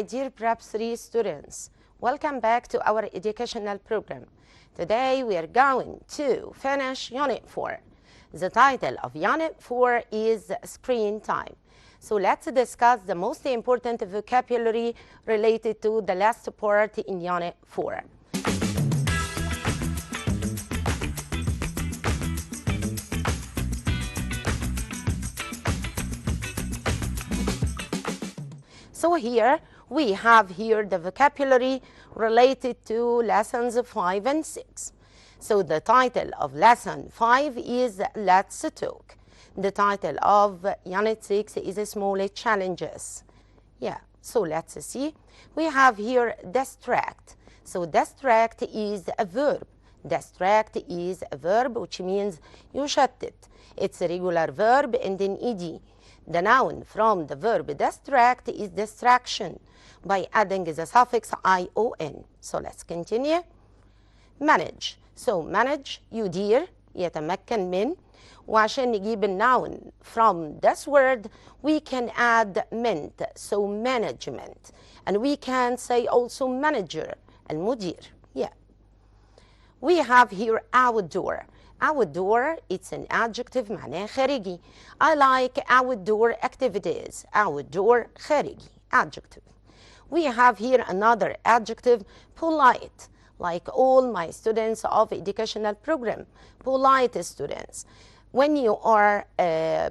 my dear Prep 3 students. Welcome back to our educational program. Today we are going to finish Unit 4. The title of Unit 4 is Screen Time. So let's discuss the most important vocabulary related to the last part in Unit 4. So here we have the vocabulary related to lessons 5 and 6. So the title of lesson 5 is Let's Talk. The title of Unit 6 is Small Challenges. Yeah, so let's see. We have here distract. So distract is a verb. Distract is a verb which means يشتت. It's a regular verb ending ed. The noun from the verb distract is distraction by adding the suffix ion. So let's continue. Manage. So manage يدير يتمكن من. وعشان نجيب الnoun from this word we can add ment. So management. And we can say also manager المدير. Yeah. We have here outdoor. Outdoor, it's an adjective معناه خارجي. I like outdoor activities. Outdoor خارجي. Adjective. We have here another adjective, polite. Like all my students of educational program. Polite students. When you are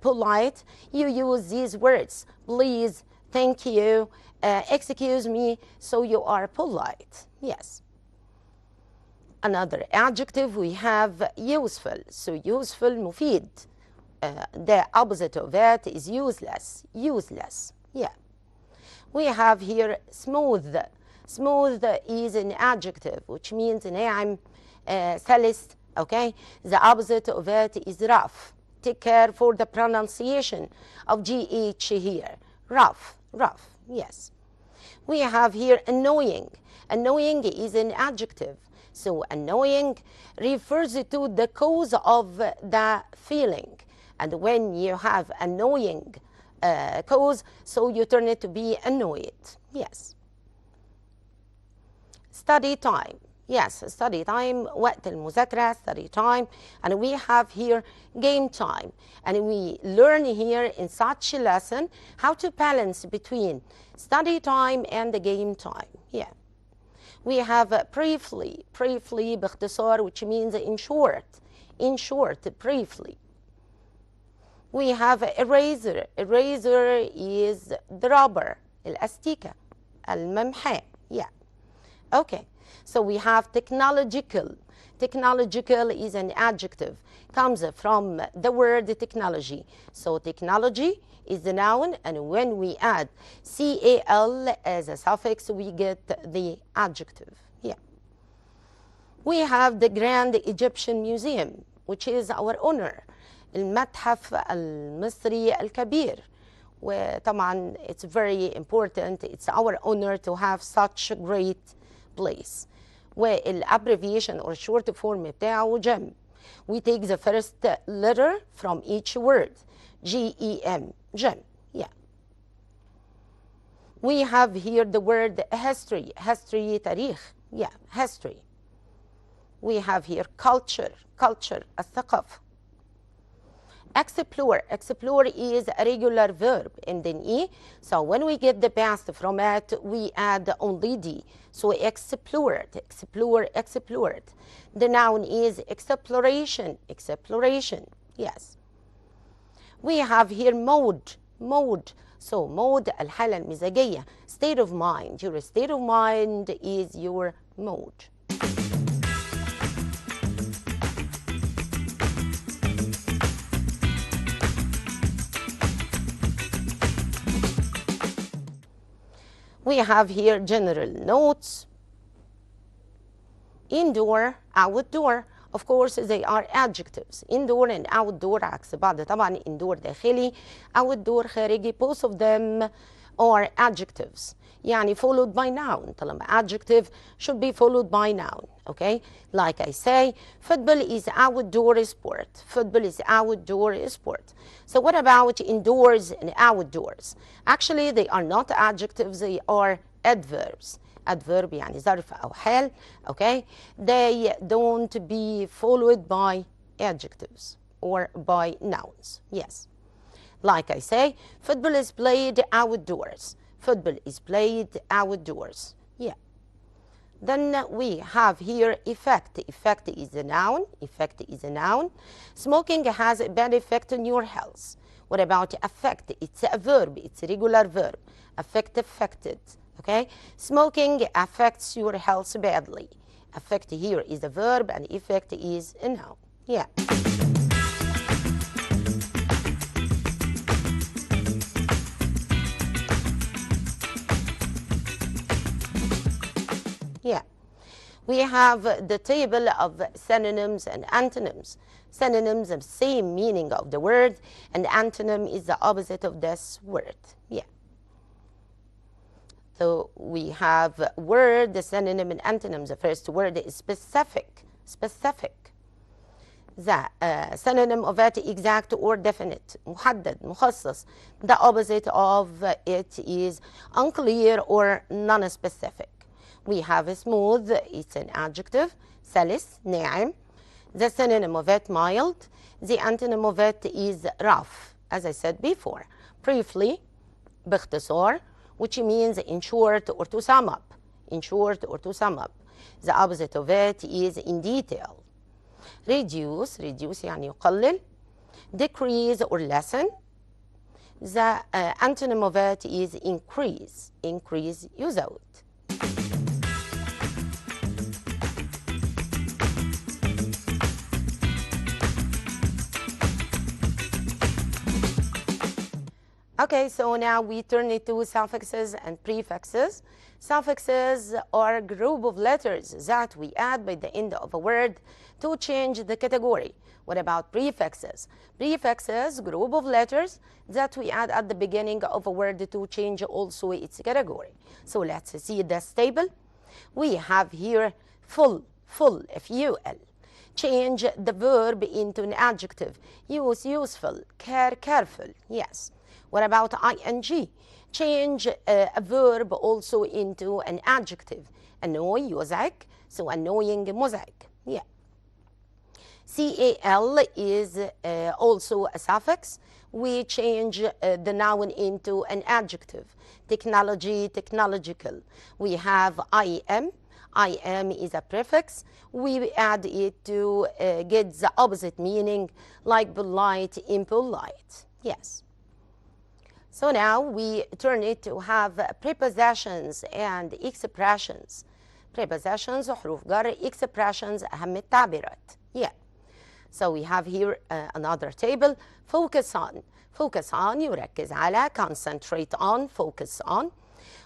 polite, you use these words. Please, thank you, excuse me. So you are polite. Yes. Another adjective we have useful. So useful مفيد. The opposite of that is useless. Useless. Yeah. We have here smooth. Smooth is an adjective which means ناعم, سلس. Okay. The opposite of that is rough. Take care for the pronunciation of GH here. Rough. Rough. Yes. We have here annoying. Annoying is an adjective. So annoying refers to the cause of the feeling. And when you have annoying cause, so you turn it to be annoyed. Yes. Study time. Yes, study time, وقت المذاكرة, study time. And we have here game time. And we learn here in such a lesson how to balance between study time and the game time. Yeah. We have briefly, briefly باختصار, which means in short, briefly. We have eraser. Eraser is the rubber, الأستيكة, الممحى. Yeah. Okay. So we have technological. Technological is an adjective. Comes from the word technology. So technology is the noun, and when we add cal as a suffix, we get the adjective. Yeah. We have the Grand Egyptian Museum, which is our honor. المتحف المصري الكبير. وطبعا it's very important. It's our honor to have such a great place. والabbreviation or short form بتاعه GEM. We take the first letter from each word. GEM. GEM. Yeah. We have here the word history. History, تاريخ. Yeah, history. We have here culture. Culture, الثقافة. Explore. Explore is a regular verb ending E. So when we get the past from it, we add only D. So explored, explore, explored. The noun is exploration, exploration. Yes. We have here mode, mode. So mode الحالة المزاجية. State of mind. Your state of mind is your mode. We have here general notes. Indoor, outdoor. Of course, they are adjectives. Indoor and outdoor عكس بعض طبعا. Indoor داخلي, outdoor خارجي. Both of them or adjectives. يعني followed by noun. طالما adjective should be followed by noun. Okay? Like I say, football is outdoor sport. Football is outdoor sport. So what about indoors and outdoors? Actually, they are not adjectives, they are adverbs. Adverb يعني ظرف أو حال. Okay? They don't be followed by adjectives or by nouns. Yes. Like I say, football is played outdoors. Football is played outdoors. Yeah. Then we have here effect. Effect is a noun. Effect is a noun. Smoking has a bad effect on your health. What about affect? It's a verb. It's a regular verb. Affect, affected. Okay? Smoking affects your health badly. Affect here is a verb and effect is a noun. Yeah. Yeah, we have the table of synonyms and antonyms. Synonyms have the same meaning of the word, and antonym is the opposite of this word. Yeah. So we have word, the synonym and antonyms. The first word is specific. Specific. The synonym of it exact or definite. محدد, مخصص. The opposite of it is unclear or non-specific. We have a smooth, it's an adjective. سلس, ناعم. The synonym of it, mild. The antonym of it is rough, as I said before. Briefly, باختصار, which means in short or to sum up. In short or to sum up. The opposite of it is in detail. Reduce, reduce يعني يقلل. Decrease or lessen. The antonym of it is increase. Increase, يزود. Okay, so now we turn it to suffixes and prefixes. Suffixes are a group of letters that we add by the end of a word to change the category. What about prefixes? Prefixes, group of letters that we add at the beginning of a word to change also its category. So let's see this table. We have here full, F-U-L. Change the verb into an adjective. Use, useful. Care, careful. Yes. What about ing? Change a verb also into an adjective. Annoy, يزعج. So annoying, مزعج. Yeah. cal is also a suffix. We change the noun into an adjective. Technology, technological. We have im. Im is a prefix. We add it to get the opposite meaning, like polite, impolite. Yes. So now we turn it to have prepositions and expressions. Prepositions, حروف جر, expressions, أهم التعبيرات. Yeah. So we have here another table. Focus on. Focus on, يركز على. Concentrate on, focus on.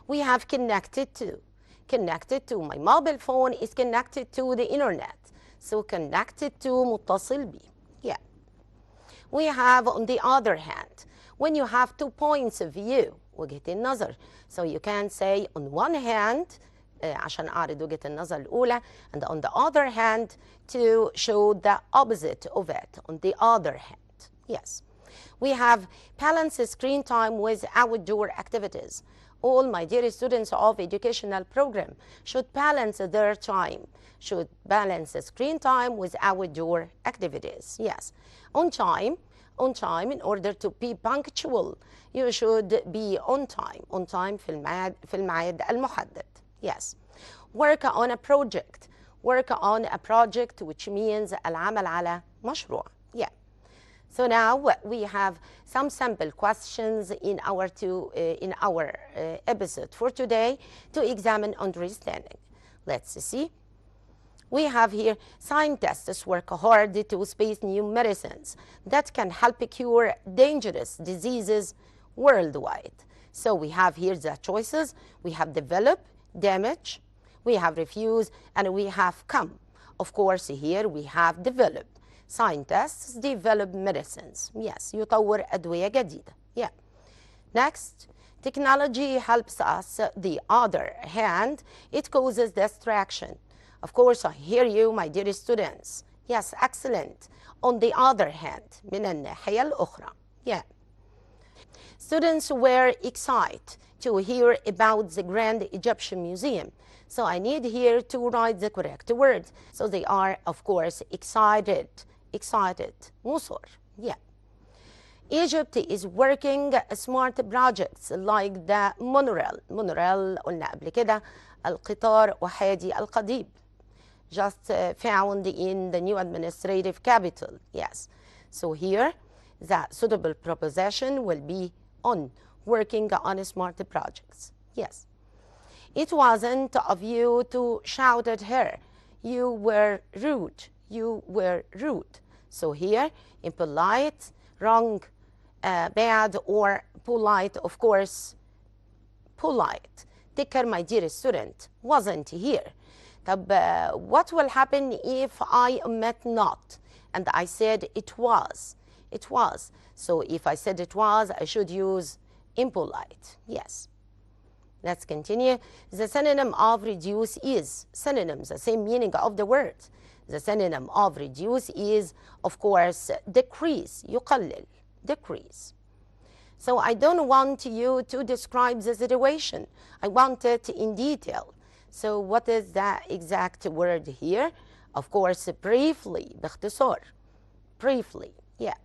We have connected to. Connected to. My mobile phone is connected to the internet. So connected to, متصل بي. Yeah. We have on the other hand. When you have 2 points of view, وجهة النظر. So you can say on one hand, عشان أعرض وجهة النظر الأولى, and on the other hand, to show the opposite of it, on the other hand. Yes. We have balance screen time with outdoor activities. All my dear students of educational program should balance their time, should balance screen time with outdoor activities. Yes. On time, in order to be punctual, you should be on time في الميعاد المحدد. Yes. Work on a project. Work on a project, which means العمل على مشروع. Yeah. So now we have some sample questions in our episode for today to examine understanding. Let's see. We have here scientists work hard to space new medicines that can help cure dangerous diseases worldwide. So we have here the choices. We have develop, damage, we have refuse, and we have come. Of course, here we have develop. Scientists develop medicines. Yes, يطور أدوية جديدة. Yeah. Next, Technology helps us. The other hand, it causes distraction. Of course, I hear you, my dear students. Yes, excellent. On the other hand, من الناحية الأخرى. Yeah. Students were excited to hear about the Grand Egyptian Museum. So I need here to write the correct word. So they are, of course, excited. Excited. مصر. Yeah. Egypt is working smart projects like the monorail. Monorail قلنا قبل كده القطار أحادي القضيب. Just found in the new administrative capital. Yes. So here, the suitable preposition will be on, working on smart projects. Yes. It wasn't of you to shout at her. You were rude. You were rude. So here, impolite, wrong, bad, or polite, of course, polite. Take care, my dear student, wasn't here. What will happen if I omit not? And I said it was. It was. So if I said it was, I should use impolite. Yes. Let's continue. The synonym of reduce is. Synonyms, the same meaning of the word. The synonym of reduce is, of course, decrease. يقلل. Decrease. So I don't want you to describe the situation. I want it in detail. So what is the exact word here? Of course, briefly. باختصار. Briefly. Yeah.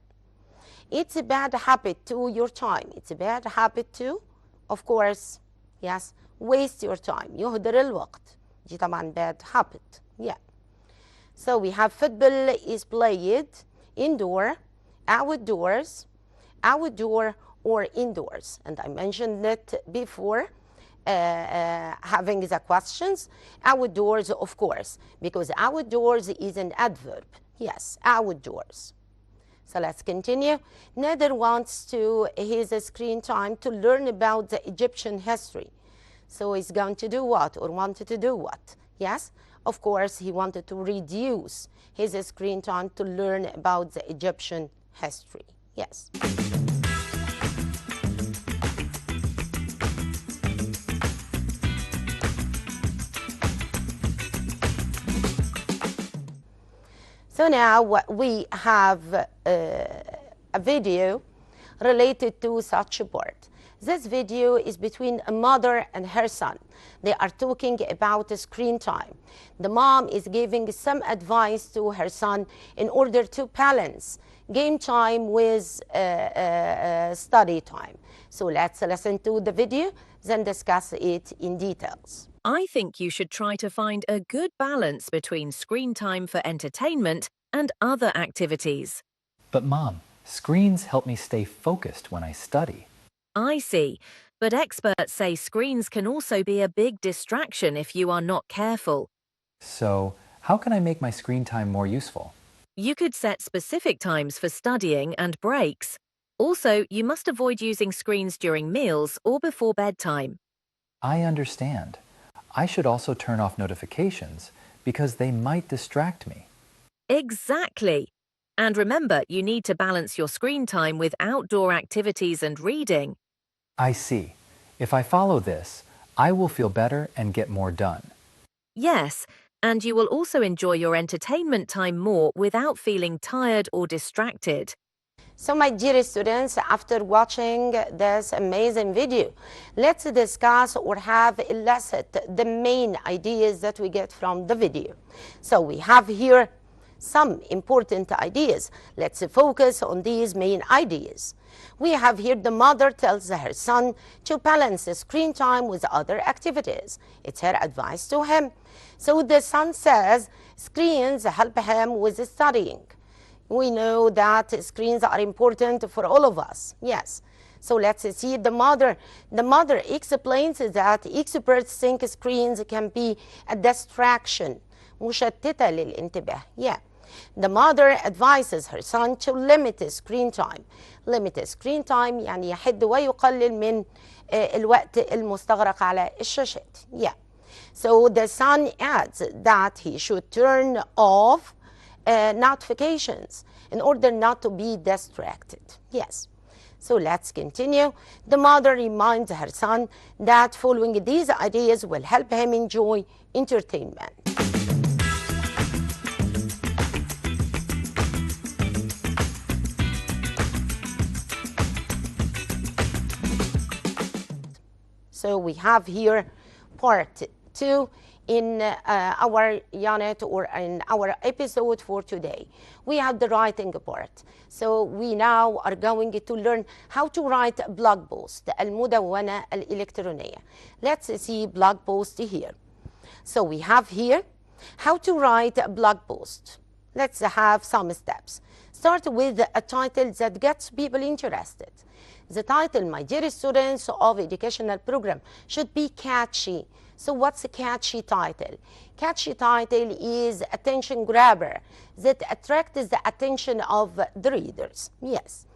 It's a bad habit to your time. It's a bad habit to, of course, yes, waste your time. يهدر الوقت. دي طبعا bad habit. Yeah. So we have football is played indoor, outdoors, outdoor, or indoors. And I mentioned it before, having the questions. Outdoors, of course, because outdoors is an adverb. Yes, outdoors. So let's continue. Nader wants to his screen time to learn about the Egyptian history. So he's going to do what, or wanted to do what? Yes, of course, he wanted to reduce his screen time to learn about the Egyptian history. Yes. So now we have a video related to such a part. This video is between a mother and her son. They are talking about screen time. The mom is giving some advice to her son in order to balance game time with study time. So let's listen to the video, then discuss it in details. I think you should try to find a good balance between screen time for entertainment and other activities. But Mom, screens help me stay focused when I study. I see, but experts say screens can also be a big distraction if you are not careful. So, how can I make my screen time more useful? You could set specific times for studying and breaks. Also, you must avoid using screens during meals or before bedtime. I understand. I should also turn off notifications because they might distract me. Exactly. And remember, you need to balance your screen time with outdoor activities and reading. I see. If I follow this, I will feel better and get more done. Yes, and you will also enjoy your entertainment time more without feeling tired or distracted. So my dear students, after watching this amazing video, let's discuss or have elicit the main ideas that we get from the video. So we have here some important ideas. Let's focus on these main ideas. We have here the mother tells her son to balance screen time with other activities. It's her advice to him. So the son says screens help him with studying. We know that screens are important for all of us. Yes. So let's see the mother. The mother explains that experts think screens can be a distraction. مشتتة للانتباه. Yeah. The mother advises her son to limit screen time. Limit screen time يعني يحد ويقلل من الوقت المستغرق على الشاشات. Yeah. So the son adds that he should turn off notifications in order not to be distracted. Yes. So let's continue. The mother reminds her son that following these ideas will help him enjoy entertainment. So we have here part 2 in our unit or in our episode for today. We have the writing part. So we now are going to learn how to write a blog post, المدونة الإلكترونية. Let's see blog post here. So we have here how to write a blog post. Let's have some steps. Start with a title that gets people interested. The title, my dear students of educational program, should be catchy. So what's a catchy title? Catchy title is attention grabber that attracts the attention of the readers. Yes.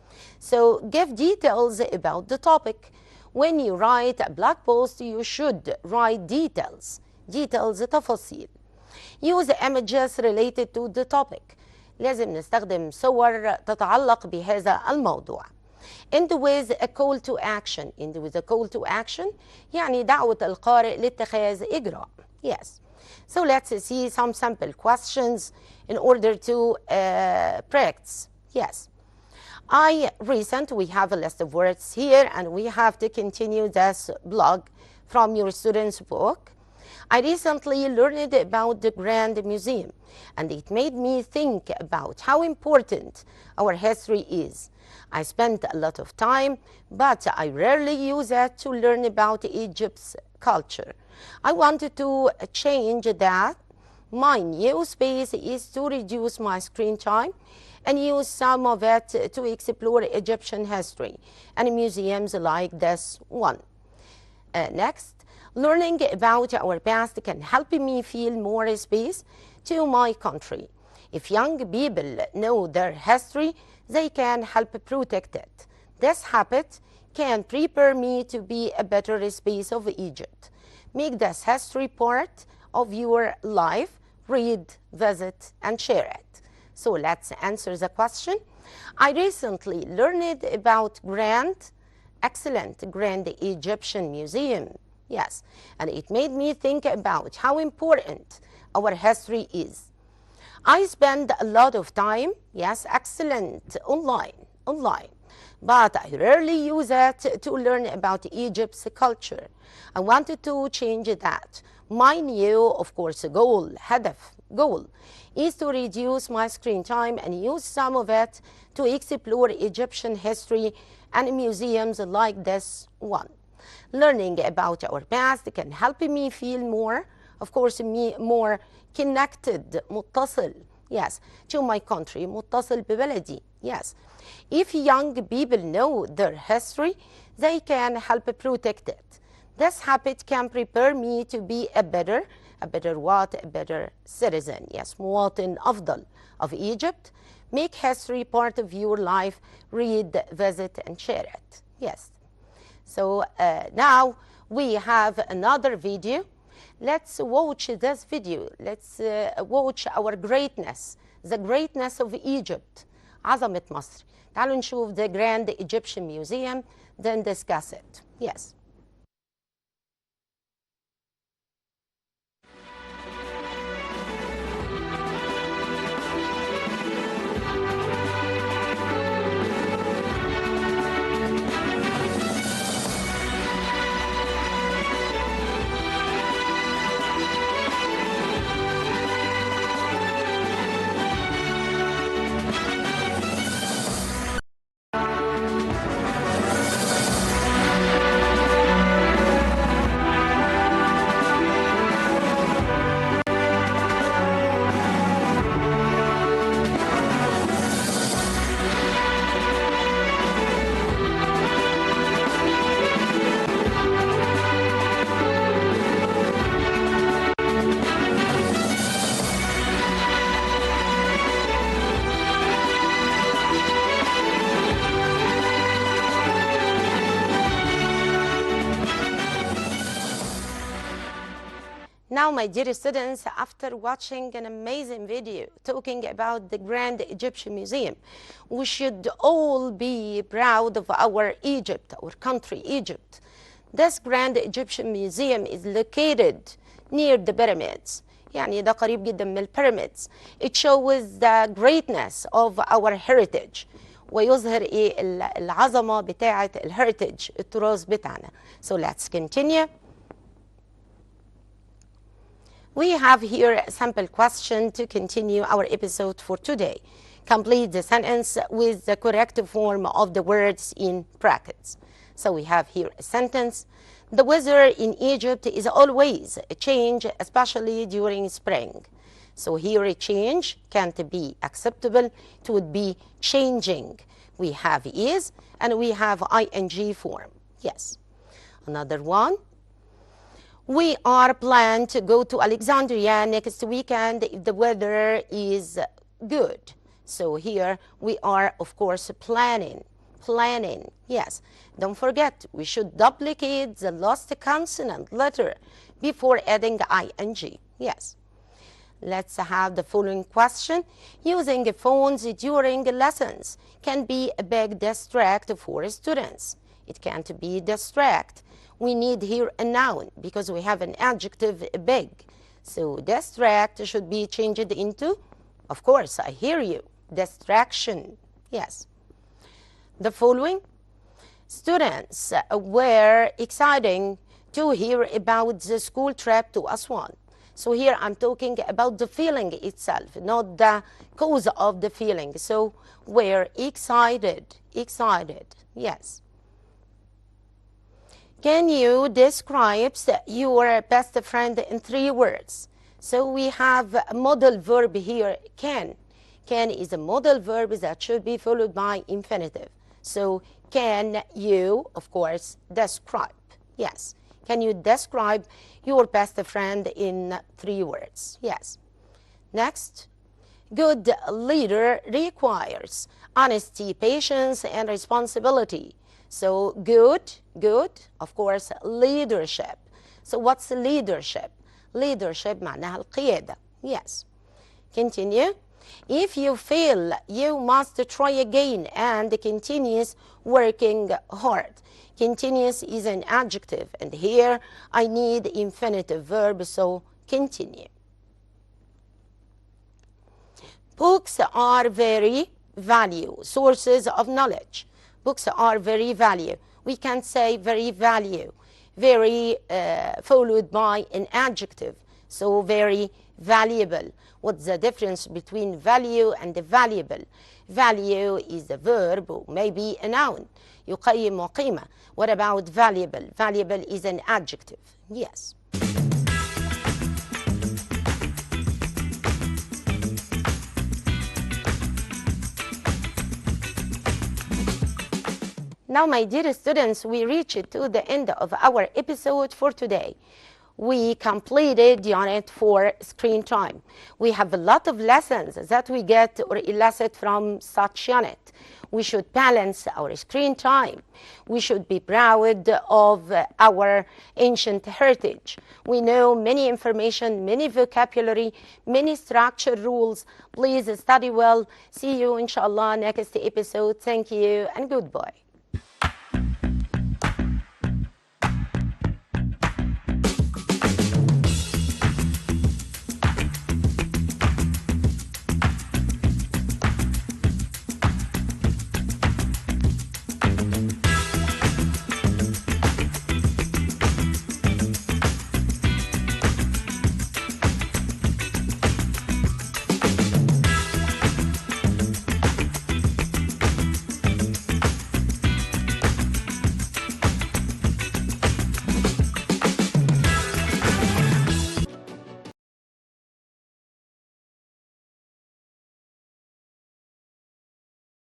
So give details about the topic. When you write a blog post, you should write details. تفاصيل. Use images related to the topic. لازم نستخدم صور تتعلق بهذا الموضوع. End with a call to action. End with a call to action يعني دعوة القارئ لاتخاذ إجراء. Yes. So let's see some sample questions in order to practice. Yes. We have a list of words here and we have to continue this blog from your student's book. I recently learned about the Grand Museum and it made me think about how important our history is. I spent a lot of time, but I rarely use it to learn about Egypt's culture. I wanted to change that. My new space is to reduce my screen time and use some of it to explore Egyptian history and museums like this one. Next, learning about our past can help me feel more space to my country. If young people know their history, they can help protect it. This habit can prepare me to be a better space of Egypt. Make this history part of your life. Read, visit, and share it. So let's answer the question. I recently learned about Grand Egyptian Museum. Yes, and it made me think about how important our history is. I spend a lot of time, yes, excellent, online, but I rarely use it to learn about Egypt's culture. I wanted to change that. My new, of course, goal is to reduce my screen time and use some of it to explore Egyptian history and museums like this one. Learning about our past can help me feel more connected, متصل, yes, to my country, متصل ببلدي, yes. If young people know their history, they can help protect it. This habit can prepare me to be a better citizen, yes, مواطن أفضل of Egypt. Make history part of your life. Read, visit, and share it, yes. So now we have another video. Let's watch this video. Let's watch our greatness, the greatness of Egypt, عظمة مصر. تعالوا نشوف the Grand Egyptian Museum, then discuss it. Yes. Now, my dear students, after watching an amazing video talking about the Grand Egyptian Museum, we should all be proud of our Egypt, our country, Egypt. This Grand Egyptian Museum is located near the pyramids. يعني ده قريب جدا من البيراميدز. It shows the greatness of our heritage. ويظهر العظمة بتاعة الهeritage، التراث بتاعنا. So let's continue. We have here a sample question to continue our episode for today. Complete the sentence with the correct form of the words in brackets. So we have here a sentence. The weather in Egypt is always a change, especially during spring. So here a change can't be acceptable. It would be changing. We have is and we have ing form. Yes. Another one. We are planning to go to Alexandria next weekend if the weather is good. So here we are, of course, planning. Planning, yes. Don't forget, we should duplicate the last consonant letter before adding ing. Yes. Let's have the following question. Using phones during lessons can be a big distract for students. It can't be distract. We need here a noun because we have an adjective big. So distract should be changed into, of course, I hear you, distraction. Yes. The following. Students were excited to hear about the school trip to Aswan. So here I'm talking about the feeling itself, not the cause of the feeling. So we're excited, yes. Can you describe your best friend in 3 words? So we have a modal verb here, can. Can is a modal verb that should be followed by infinitive. So can you, of course, describe? Yes. Can you describe your best friend in 3 words? Yes. Next. Good leader requires honesty, patience, and responsibility. So good, of course, leadership. So what's leadership? Leadership معناها القيادة. Yes. Continue. If you fail, you must try again and continuous working hard. Continuous is an adjective, and here I need infinitive verb, so continue. Books are very value, sources of knowledge. Books are very value. We can say very value, very followed by an adjective, so very valuable. What's the difference between value and valuable? Value is a verb or maybe a noun. يقيم وقيمة. What about valuable? Valuable is an adjective. Yes. Now, my dear students, we reached to the end of our episode for today. We completed Unit 4 screen time. We have a lot of lessons that we get or elicit from such unit. We should balance our screen time. We should be proud of our ancient heritage. We know many information, many vocabulary, many structured rules. Please study well. See you, inshallah, next episode. Thank you and goodbye.